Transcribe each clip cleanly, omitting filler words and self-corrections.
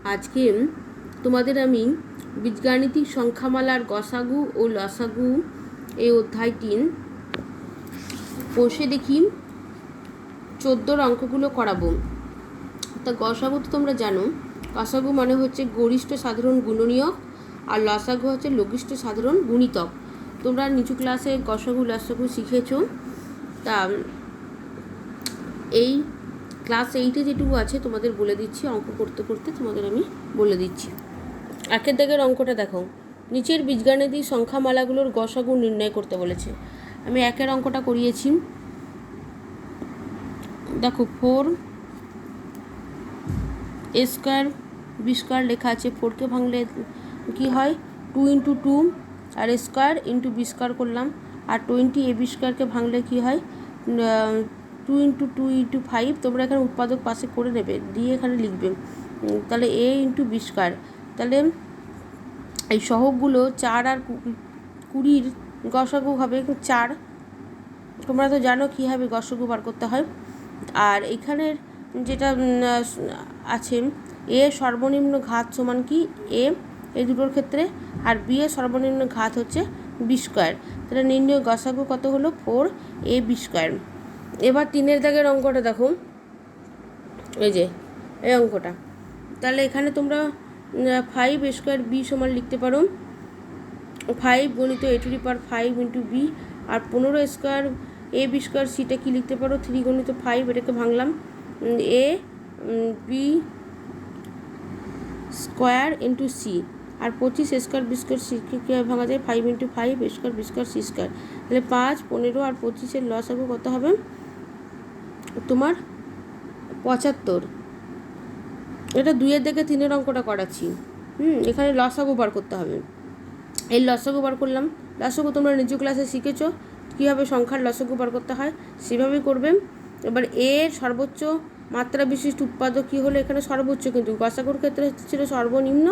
আজকে তোমাদের আমি বীজগাণিতিক সংখ্যামালার গসাগু ও লসাগু এই অধ্যায়টি বসে দেখি 14 অঙ্কগুলো করাবো। তা গসাগু তো তোমরা জানো, গসাগু মানে হচ্ছে গরিষ্ঠ সাধারণ গুণনীয়ক আর লসাগু হচ্ছে লঘিষ্ঠ সাধারণ গুণিতক। তোমরা নিচু ক্লাসে গসাগু লসাগু শিখেছো। তা এই ক্লাস 8-এ যেটুকু আছে তোমাদের বলে দিচ্ছি, অঙ্ক করতে করতে তোমাদের আমি বলে দিচ্ছি। একের দাগের অঙ্কটা দেখো, নিচের বীজগাণিতিক সংখ্যামালাগুলোর গসাগু নির্ণয় করতে বলেছে। আমি একের অঙ্কটা করিয়েছি। দেখো 4 a স্কোয়ার বি স্কোয়ার লেখা আছে। 4কে ভাঙলে কি হয় 2 × 2 আর a স্কোয়ার × বি স্কোয়ার করলাম। আর 20 ab স্কোয়ারকে ভাঙলে কি হয় 2 × 2 × 5। তোমরা এখানে উৎপাদক পাশে করে নেবে, দিয়ে এখানে লিখবে। তাহলে a × বি স্কোয়ার। তাহলে এই সহগগুলো 4 আর 20 গসাগু হবে 4। তোমরা তো জানো কীভাবে গসাগু বার করতে হয়। আর এখানের যেটা আছে এ সর্বনিম্ন ঘাত সমান কি এ, এই দুটোর ক্ষেত্রে, আর বি এর সর্বনিম্ন ঘাত হচ্ছে বি স্কোয়ার। তাহলে নির্ণয় গসাগু কত হলো 4ab স্কোয়ার। এবার 3-এর দাগের অঙ্কটা দেখো, এই যে এই অঙ্কটা। তাহলে এখানে তোমরা 5a স্কোয়ার বি সমান লিখতে পারো 5 গণিত a⁵ × b, আর 15 স্কোয়ার এ বি স্কোয়ার সিটা কি লিখতে পারো 3 গণিত 5। এটাকে ভাঙলাম এ বি স্কোয়ার × সি, আর 25 স্কোয়ার বি স্কোয়ার সিকে কীভাবে ভাঙা যায় 5 × 5 a square B square C square. তাহলে 5, 15 আর 25-এর লসাগু কত হবে তোমার 75। এটা 2-এর দিকে 3-এর অঙ্কটা করাচ্ছি। এখানে লসাগু বার করতে হবে। এই লসাগু বার করলাম। লসাগু তোমরা নিচু ক্লাসে শিখেছো কীভাবে সংখ্যার লসাগু বার করতে হয়, সেভাবেই করবে। এবার এর সর্বোচ্চ মাত্রা বিশিষ্ট উৎপাদক কী হলো, এখানে সর্বোচ্চ, কিন্তু গসাগুর ক্ষেত্রে ছিল সর্বনিম্ন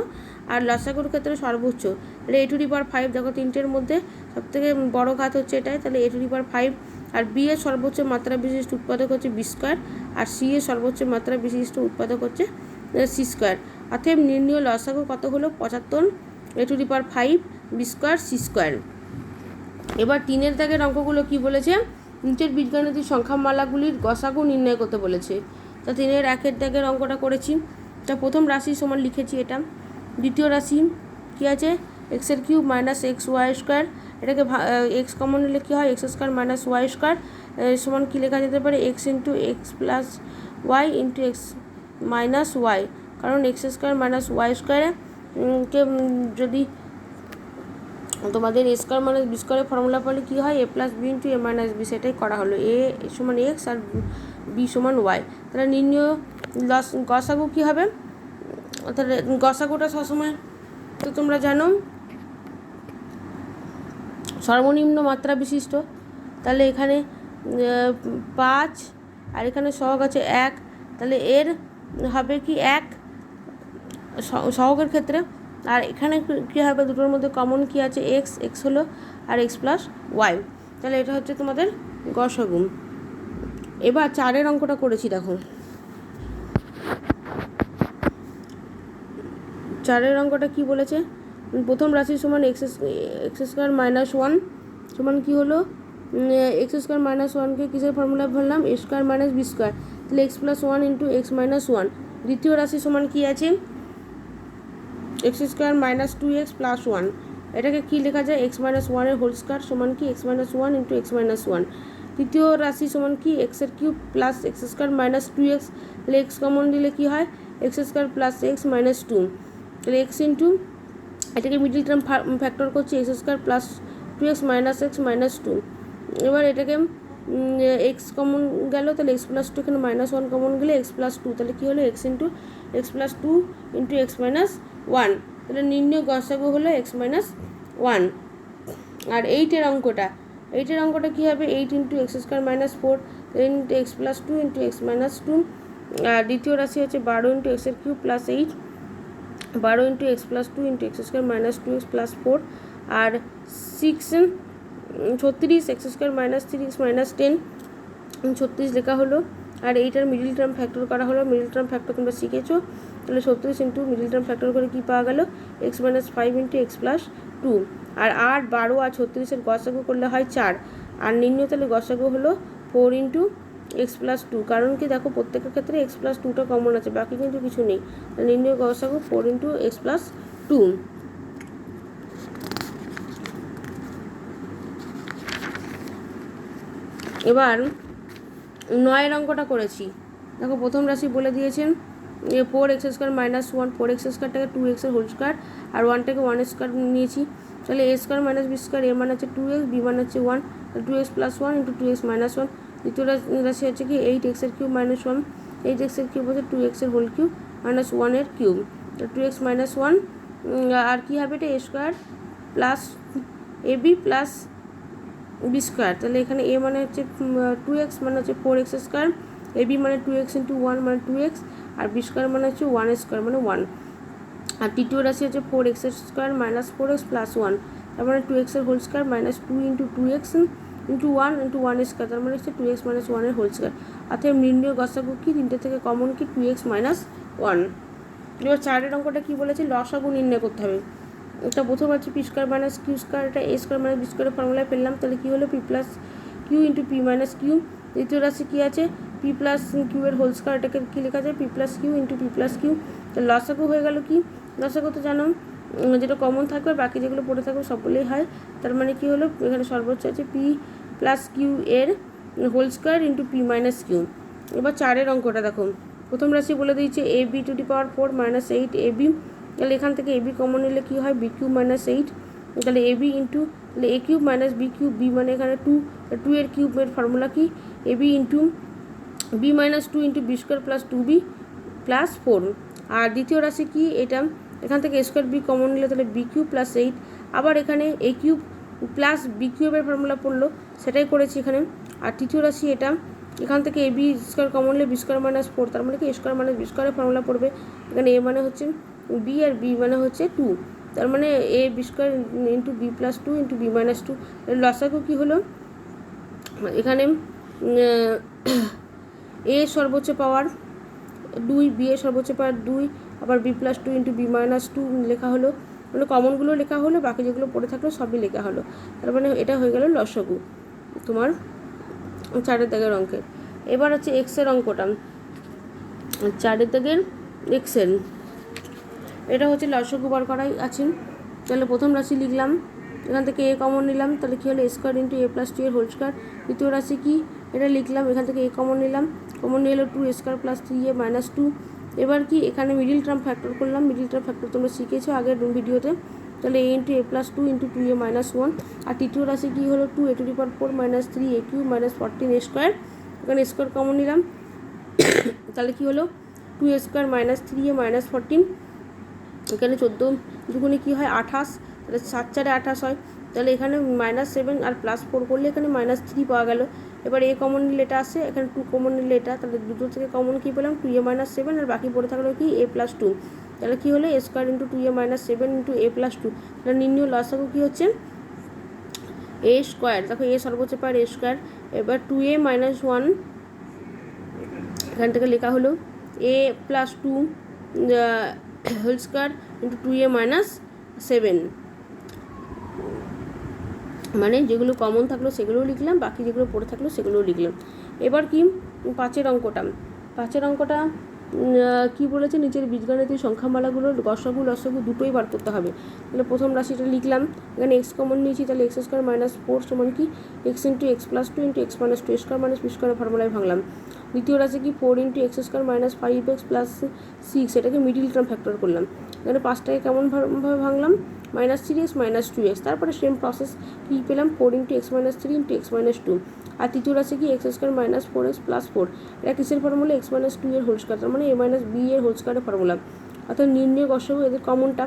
আর লসাগুর ক্ষেত্রে সর্বোচ্চ। তাহলে a⁵ দেখো 3টের মধ্যে সবথেকে বড় ঘাত হচ্ছে এটাই, তাহলে a⁵। আর বি এর সর্বোচ্চ মাত্রা বিশিষ্ট উৎপাদক হচ্ছে বি স্কোয়ার, আর সি এর সর্বোচ্চ মাত্রা বিশিষ্ট উৎপাদক হচ্ছে সি স্কোয়ার। অতএব নির্ণয় লসাগু কত হলো 75 a⁵ B square C square. এবার 3-এর দাগের অঙ্কগুলো কি বলেছে, নিচের বীজগাণিতিক সংখ্যামালাগুলির গসাগু নির্ণয় করতে বলেছে। তা 3-এর 1-এর দাগের অঙ্কটা করেছি। তা প্রথম রাশি সমান লিখেছি এটা। দ্বিতীয় রাশি কী আছে x³ - xy স্কোয়ার। এটাকে এক্স কমন নিলে কী হয় x² - y স্কোয়ার সমান কী লেখা যেতে পারে x × x + y × x - y। কারণ x² - y স্কোয়ারে কে যদি তোমাদের a স্কোয়ার - বি স্কোয়ারের ফর্মুলা পড়লে কী হয় a + b × a - b, সেটাই করা হলো। a সমান x আর b সমান y। তাহলে নির্ণয় গসাগু কী হবে, তাহলে গসাগুটা সবসময় তো তোমরা জানো সর্বনিম্ন মাত্রা বিশিষ্ট। তাহলে এখানে 5 আর এখানে সহগ আছে 1, তাহলে এর হবে কি 1 সহগের ক্ষেত্রে। আর এখানে কী হবে দুটোর মধ্যে কমন কী আছে x হলো আর x + y। তাহলে এটা হচ্ছে তোমাদের গসাগু। এবার 4-এর অঙ্কটা করেছি দেখো। 4-এর অঙ্কটা কি বলেছে, প্রথম রাশি সমান x² - 1 সমান কী হলো x² - 1কে কিসের ফর্মুলা ফেললাম a² - b স্কোয়ার। তাহলে x + 1 × x - 1। দ্বিতীয় রাশি সমান কী আছে x² - 2x + 1। এটাকে কী লেখা যায় x - 1 এর হোল স্কোয়ার সমান কি x - 1 × x - 1। তৃতীয় রাশি সমান কি x³ + x² - 2x। তাহলে x কমন দিলে কী হয় x² + x - 2। তাহলে x ইন্টু এটাকে মিডিল টার্ম ফ্যাক্টর করছি x² + 2x - x - 2। এবার এটাকে x কমন গেল, তাহলে x + 2 এখানে -1 কমন গেলে x + 2, তাহলে কী হলো x × x + 2 × x - 1। তাহলে নির্ণয় গসাগু হলো x - 1। আর 8-এর অঙ্কটা কী হবে 8 × x² - 4 × x + 2 × x - 2। আর দ্বিতীয় রাশি হচ্ছে 12 × x³ + 8, 12 × x + 2 × x² - 2x + 4। আর 36 x² - 3x - 10 36 লেখা হলো। আর এইটার মিডিল টার্ম ফ্যাক্টর করা হলো। মিডিল টার্ম ফ্যাক্টর তোমরা শিখেছো। তাহলে 36 ইন্টু মিডিল টার্ম ফ্যাক্টর করে কী পাওয়া গেল x minus 5 into x plus 2। আর 8, 12 আর 36-এর গসাগু করলে হয় 4, আর নির্ণয় তাহলে গসাগু হলো 4 ইন্টু এক্স প্লাস 2। কারণ কি দেখো প্রত্যেকের ক্ষেত্রে এক্স প্লাস 2টা কমন আছে, বাকি কিন্তু কিছু নেই। নির্ণয় গসাগু 4 ইন্টু এক্স প্লাস 2। এবার 9 অঙ্কটা করেছি। দেখো প্রথম রাশি বলে দিয়েছেন 4x² মাইনাস 1, 4x²টাকে 2x হোল স্কোয়ার আর 1টাকে 1 নিয়েছি। তাহলে a² মাইনাস b², a মানে হচ্ছে 2x, b মানে হচ্ছে 1, 2x plus 1 into 2x minus 1। দ্বিতীয় রাশি হচ্ছে কি 8x³ মাইনাস 1, 8x³ হচ্ছে 2x whole cube minus 1 cube, 2x minus 1। আর কী হবে এটা a² plus ab plus b²। তাহলে এখানে a মানে হচ্ছে 2x মানে হচ্ছে 4x², ab মানে 2x ইন্টু 1 মানে 2x, আর b² মানে হচ্ছে 1² মানে 1। আর তৃতীয় রাশি হচ্ছে 4x² মাইনাস 4x প্লাস 1, তার মানে 2x whole square minus 2 into 2x into 1 into 1², তার মানে হচ্ছে 2x মাইনাস 1 হোল স্কোয়ার। অর্থাৎ নির্ণয় গসাগু কি, তিনটে থেকে কমন কি 2x মাইনাস 1। এবার 4 অঙ্কটা কী বলেছে, লসাগু নির্ণয় করতে হবে। এটা প্রথম আছে p² মাইনাস q², এটা a² মাইনাস b² ফর্মুলায় পেলাম। তাহলে কী হলো p plus Q into p minus Q. দ্বিতীয় রাশি কী আছে p প্লাস কিউ এর হোল স্কোয়ার, এটাকে কী লেখা যায় p plus Q into p plus Q. তাহলে লসাগু হয়ে গেল কি, লসাগু তো জানো যেটা কমন থাকবে, বাকি যেগুলো পড়ে থাকবে সবগুলোই হয়। তার মানে কী হলো, এখানে সর্বোচ্চ আছে p প্লাস কিউ এর whole square into p minus Q. এবার 4 অঙ্কটা দেখো, প্রথম রাশি বলে দিয়েছে ab to the power 4 minus 8 ab। তাহলে এখান থেকে এবি কমন নিলে কী হয় বি কিউব মাইনাস 8, তাহলে এবি ইন্টু তাহলে A cube minus B cube, B মানে এখানে 2 এর কিউবের ফর্মুলা কি AB into B minus 2 into b² plus 2b plus 4। আর দ্বিতীয় রাশি কি এটা, এখান থেকে a² বি কমন নিলে তাহলে বি কিউব প্লাস 8, আবার এখানে এ কিউব প্লাস বি কিউবের ফর্মুলা পড়লো, সেটাই করেছি এখানে। আর তৃতীয় রাশি এটা, এখান থেকে এ বি স্কোয়ার কমন নিলে b² মাইনাস 4, তার মানে কি a² মাইনাস b² ফর্মুলা পড়বে। এখানে এ মানে হচ্ছে বি আর বি মানে হচ্ছে 2, তার মানে A b² into B plus 2 into B minus 2। লসাগু কী হলো, এখানে এ সর্বোচ্চ পাওয়ার 2, বি এর সর্বোচ্চ পাওয়ার 2, আবার B plus 2 into B minus 2 লেখা হলো, মানে কমনগুলো লেখা হলো, বাকি যেগুলো পড়ে থাকলো সবই লেখা হলো। তার মানে এটা হয়ে গেল লসাগু তোমার 4 দাগের অঙ্কের। এবার হচ্ছে এক্সের অঙ্কটা, 4 দাগের এক্সের, এটা হচ্ছে লসাগু বার করাই আছে। তাহলে প্রথম রাশি লিখলাম, এখান থেকে এ কমন নিলাম, তাহলে কী হলো a² ইন্টু a প্লাস 2 এর হোল স্কোয়ার। দ্বিতীয় রাশি কি এটা লিখলাম, এখান থেকে এ কমন নিলাম, কমন নিয়ে এলো 2a² প্লাস 3a মাইনাস 2। এবার কি এখানে মিডিল টার্ম ফ্যাক্টর করলাম, মিডিল টার্ম ফ্যাক্টর তোমরা শিখেছো আগের ভিডিওতে। তাহলে a into a plus 2 into 2a minus 1। আর তৃতীয় রাশি কী হলো 2a two the power 4 minus 3a cube minus 14a², এখানে স্কোয়ার কমন নিলাম, তাহলে কী হলো 2a² মাইনাস 3a মাইনাস 14। এখানে 14 দুগুণে কী হয় 28, তাহলে 7 4 28 হয়। তাহলে এখানে -7 আর +4 করলে এখানে -3 পাওয়া গেল। এবার এ কমন নিলে এটা আসে, এখানে 2 কমন নিলে এটা, তাহলে দুটো থেকে কমন কী পেলাম 2a - 7, আর বাকি পড়ে থাকলো কি a + 2। তাহলে কী হলো a² into 2a - 7 into a + 2। তাহলে নির্ণয় লসাগু কী হচ্ছে a², দেখো এ সর্বোচ্চ পাওয়ার a²। এবার 2a - 1 এখান থেকে লেখা হলো a + 2 whole square into 2a - 7, মানে যেগুলো কমন থাকলো সেগুলোও লিখলাম, বাকি যেগুলো পড়ে থাকলো সেগুলোও লিখলাম। এবার কি 5 অঙ্কটা কি বলেছে, নিচের বীজগণিতের সংখ্যামালাগুলোর গসাগু লসাগু দুটোই বার করতে হবে। তাহলে প্রথম রাশিটা লিখলাম, এখানে এক্স কমন নিয়েছি, তাহলে x² - 4 সমান কি x into x + 2 into x - 2 a² - b² ফর্মুলায় ভাঙলাম। দ্বিতীয় রাশি কি 4 ইন্টু x² - 5x + 6, এটাকে মিডিল টার্ম ফ্যাক্টর করলাম। এখানে 5টাকে কেমনভাবে ভাঙলাম -3x - 2x, তারপরে সেম প্রসেস কী পেলাম 4 ইন্টু x - 3 ইন্টু x - 2। আর তৃতীয় রাশি কি x² - 4x + 4, এটা কিসের ফর্মুলা x - 2 এর হোল স্কোয়ার, তার মানে a - b এর হোল স্কোয়ারের ফর্মুলা। অর্থাৎ নির্ণয় গসাগু এদের কমনটা,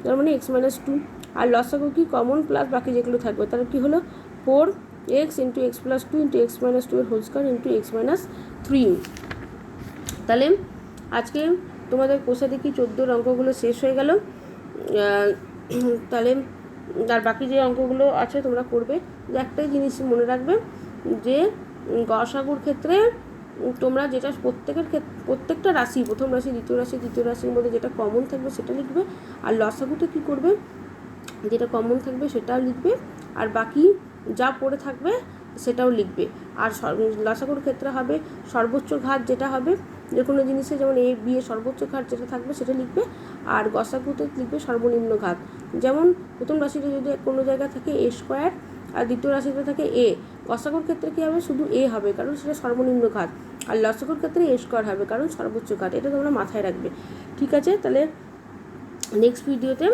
তার মানে x - 2, আর লসাগু কি কমন প্লাস বাকি যেগুলো থাকবে, তাহলে কী হলো 4x into x + 2 into x - 2 এর হোল স্কোয়ার ইন্টু x - 3। তাহলে আজকে তোমাদের কোষাদিকি 14 অঙ্কগুলো শেষ হয়ে গেল। তাহলে আর বাকি যে অঙ্কগুলো আছে তোমরা করবে, যে একটাই জিনিস মনে রাখবে যে গসাগুর ক্ষেত্রে তোমরা যেটা প্রত্যেকটা রাশি, প্রথম রাশি, দ্বিতীয় রাশি, তৃতীয় রাশির মধ্যে যেটা কমন থাকবে সেটা লিখবে। আর লসাগুতে কী করবে, যেটা কমন থাকবে সেটাও লিখবে, আর বাকি যা পড়ে থাকবে সেটাও লিখবে। আর লসাগুর ক্ষেত্রে হবে সর্বোচ্চ ঘাত যেটা হবে যে কোনো জিনিসে, যেমন এ বি এর সর্বোচ্চ ঘাত যেটা থাকবে সেটা লিখবে। আর গসাগুতে লিখবে সর্বনিম্ন ঘাত। যেমন প্রথম রাশিতে যদি কোনো জায়গায় থাকে এ স্কোয়ার আর দ্বিতীয় রাশিতে থাকে এ, গসাগুর ক্ষেত্রে কী হবে, শুধু এ হবে কারণ সেটা সর্বনিম্ন ঘাত। আর লসাগুর ক্ষেত্রে এ স্কোয়ার হবে কারণ সর্বোচ্চ ঘাত। এটা তোমরা মাথায় রাখবে, ঠিক আছে? তাহলে নেক্সট ভিডিওতে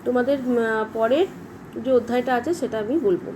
তোমাদের পরের যে অধ্যায়টা আছে সেটা আমি বলবো।